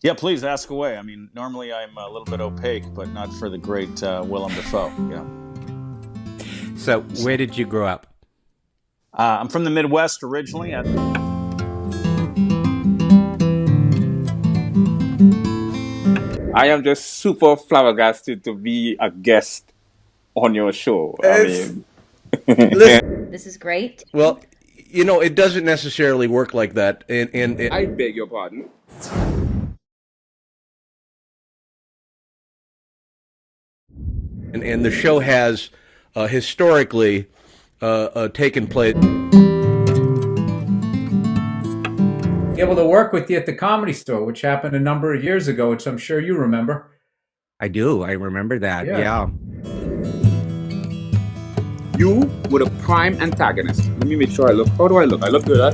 Yeah, please ask away. I mean, normally I'm a little bit opaque, but not for the great Willem Dafoe. Yeah. So, where did you grow up? I'm from the Midwest originally. I am just super flabbergasted to be a guest on your show. Listen, this is great. Well, you know, it doesn't necessarily work like that. And I beg your pardon. And the show has historically taken place. Able to work with you at the Comedy Store, which happened a number of years ago, which I'm sure you remember. I do. I remember that. Yeah. You were the prime antagonist. Let me make sure I look. How do I look? I look good, huh?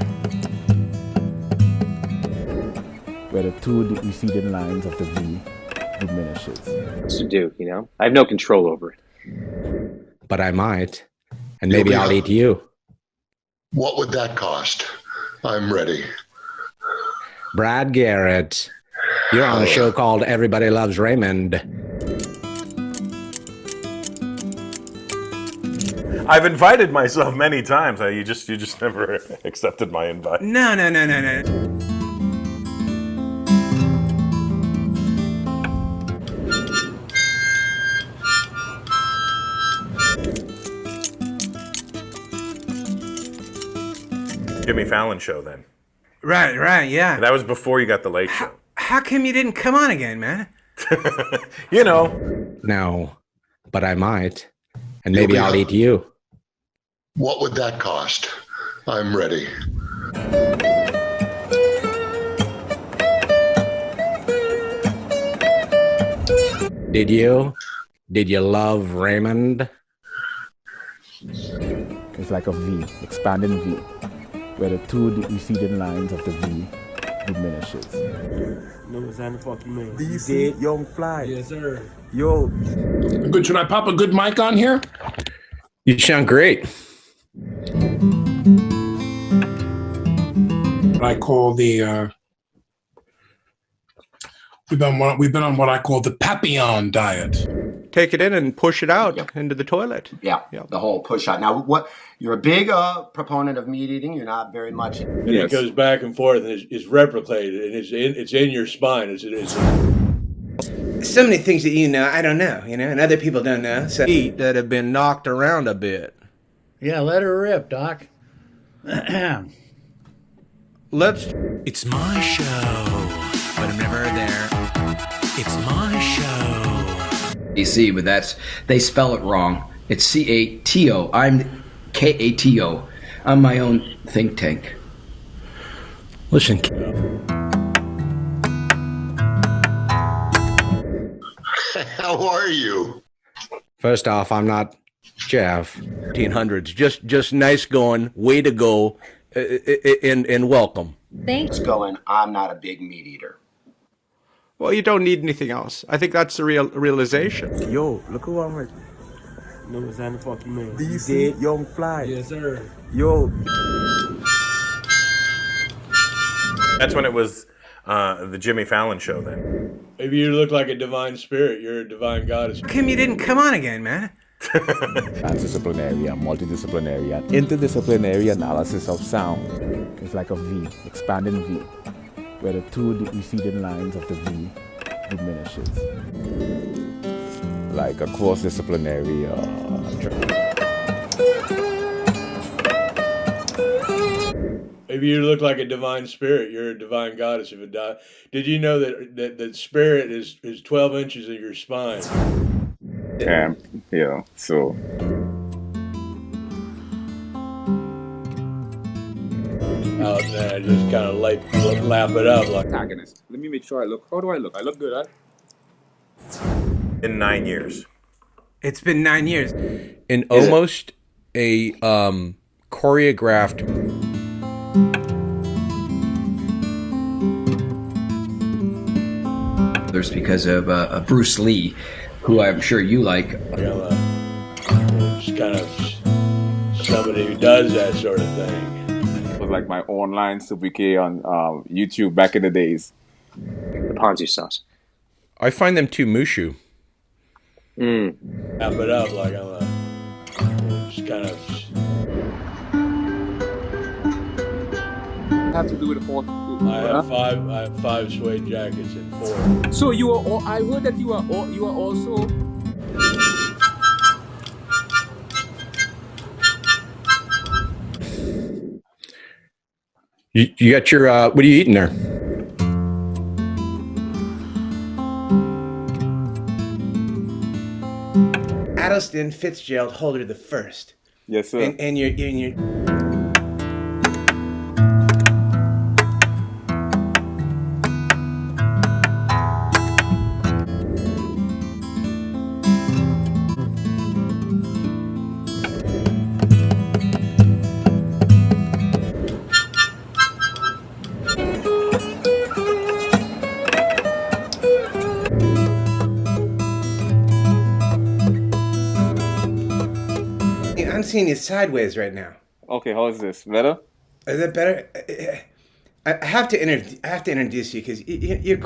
Where the two receding lines of the V diminishes. To do, you know? I have no control over it. But I might. And maybe I'll eat you. What would that cost? I'm ready. Brad Garrett, you're on a show called Everybody Loves Raymond. I've invited myself many times. You just never accepted my invite. No. Jimmy Fallon show then. Right, yeah. That was before you got the Late Show. How come you didn't come on again, man? You know. No, but I might. And maybe I'll eat you. What would that cost? I'm ready. Did you? Did you love Raymond? It's like a V, expanding V, where the two receding lines of the V diminishes. No, it's how the fuck you mean? Do you see Young Fly? Yes, sir. Yo. Good. Should I pop a good mic on here? You sound great. I call the we've been on what I call the Papillon diet. Take it in and push it out into the toilet. Yeah, the whole push out. Now, what you're a big proponent of meat eating. You're not very much. And it goes back and forth, and it's replicated, and it's in your spine. It's so many things that you know, I don't know, and other people don't know. So feet that have been knocked around a bit. Yeah, let her rip, Doc. It's my show, but I'm never there. It's my show. AC, but they spell it wrong. It's C-A-T-O. I'm K-A-T-O. I'm my own think tank. Listen. How are you? First off, I'm not Jeff. 1800s. Just nice going. Way to go. And welcome. Thanks. Going. I'm not a big meat eater. Well, you don't need anything else. I think that's the realization. Yo, look who I'm with. No, it's how the fuck you mean? Do you see Young Fly? Yes, sir. Yo. That's when it was the Jimmy Fallon show then. Maybe you look like a divine spirit. You're a divine goddess. How come you didn't come on again, man? Transdisciplinary and multidisciplinary and interdisciplinary analysis of sound. It's like a V, expanding V, where the two receding lines of the V diminishes. Like a cross-disciplinary Maybe you look like a divine spirit. You're a divine goddess. Did you know that spirit is 12 inches of your spine? Yeah, so. Out there, just kind of lap it up like. Antagonist. Let me make sure I look. How do I look? I look good, huh? In 9 years. It's been 9 years. In almost a choreographed. There's because of Bruce Lee, who I'm sure you like. Just kind of somebody who does that sort of thing. It was like my online sobriquet on YouTube back in the days. But ponzu sauce. I find them too mushu. Wrap it up like I'm just kind of. Have to do with the fourth. I have five suede jackets and 4. So you are. I heard that you are also. You got your what are you eating there? Atelston, Fitzgerald, Holder the First. Yes, sir. And you're I'm seeing you sideways right now. Okay, how is this? Better? Is that better? I have to introduce you because you're.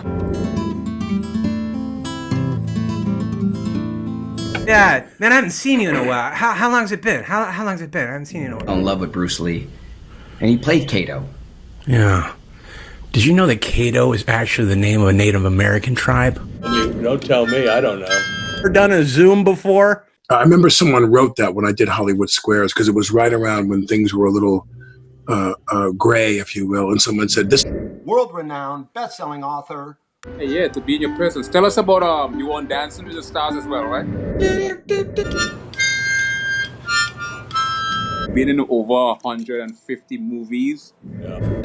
Yeah, man, I haven't seen you in a while. How long's it been? How long's it been? I haven't seen you in a while. In love with Bruce Lee, and he played Kato. Yeah. Did you know that Kato is actually the name of a Native American tribe? Don't tell me. I don't know. Ever done a Zoom before? I remember someone wrote that when I did Hollywood Squares because it was right around when things were a little gray, if you will. And someone said, "This world-renowned, best-selling author." Hey, yeah, to be in your presence. Tell us about you on Dancing with the Stars as well, right? Been in over 150 movies.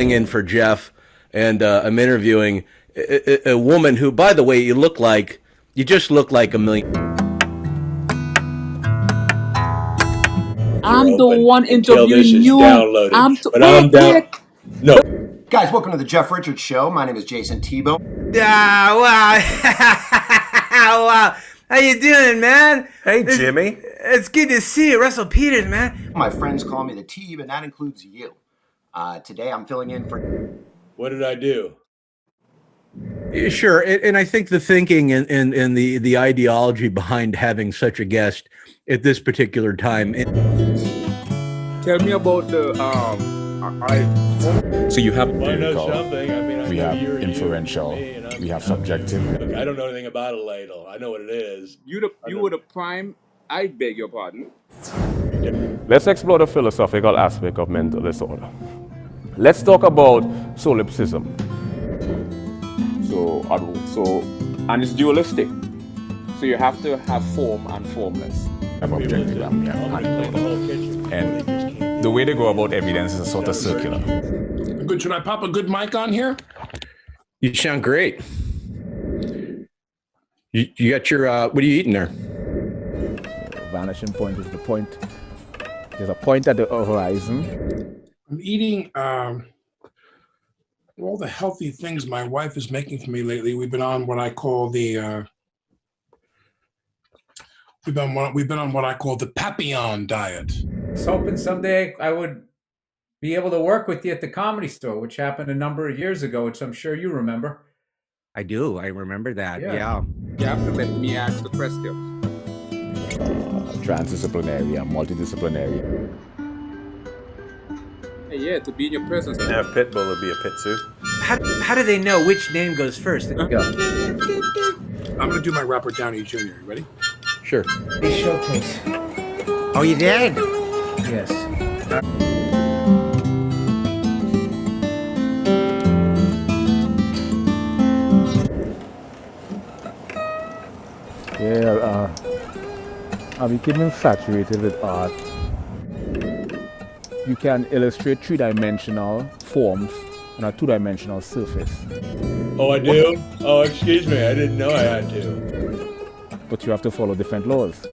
In for Jeff, and I'm interviewing a woman who, by the way, you just look like a million. I'm the one interviewing you. I'm down. No. Guys, welcome to the Jeff Richards Show. My name is Jason Tebow. Wow. Wow. How you doing, man? Hey, Jimmy. It's good to see you. Russell Peters, man. My friends call me the Teeb, and that includes you. Today I'm filling in for... What did I do? Sure, and I think the thinking and the ideology behind having such a guest at this particular time. Tell me about the So you have I know something. I mean, we have inferential, we have subjective. Look, I don't know anything about a ladle. I know what it is. You were the prime. I beg your pardon. Let's explore the philosophical aspect of mental disorder. Let's talk about solipsism. And it's dualistic. So you have to have form and formless. We have objective and we have analytical. And the way they go about evidence is sort of circular. Good. Should I pop a good mic on here? You sound great. You got your what are you eating there? Vanishing point is the point. There's a point at the horizon. I'm eating all the healthy things my wife is making for me lately. We've been on what I call the we've been on what I call the Papillon diet. I was hoping someday I would be able to work with you at the Comedy Store, which happened a number of years ago, which I'm sure you remember. I do. I remember that. Yeah. You have to let me ask the question. Transdisciplinary and multidisciplinary. Hey, yeah, to be in your presence. Yeah, Pitbull would be a Pitsu. How do they know which name goes first? Go. I'm going to do my Robert Downey Jr. You ready? Sure. Showcase. Oh, you did? Yes. Yeah, I'm becoming saturated with art. You can illustrate three-dimensional forms on a two-dimensional surface. Oh, I do? Oh, excuse me. I didn't know I had to. But you have to follow different laws.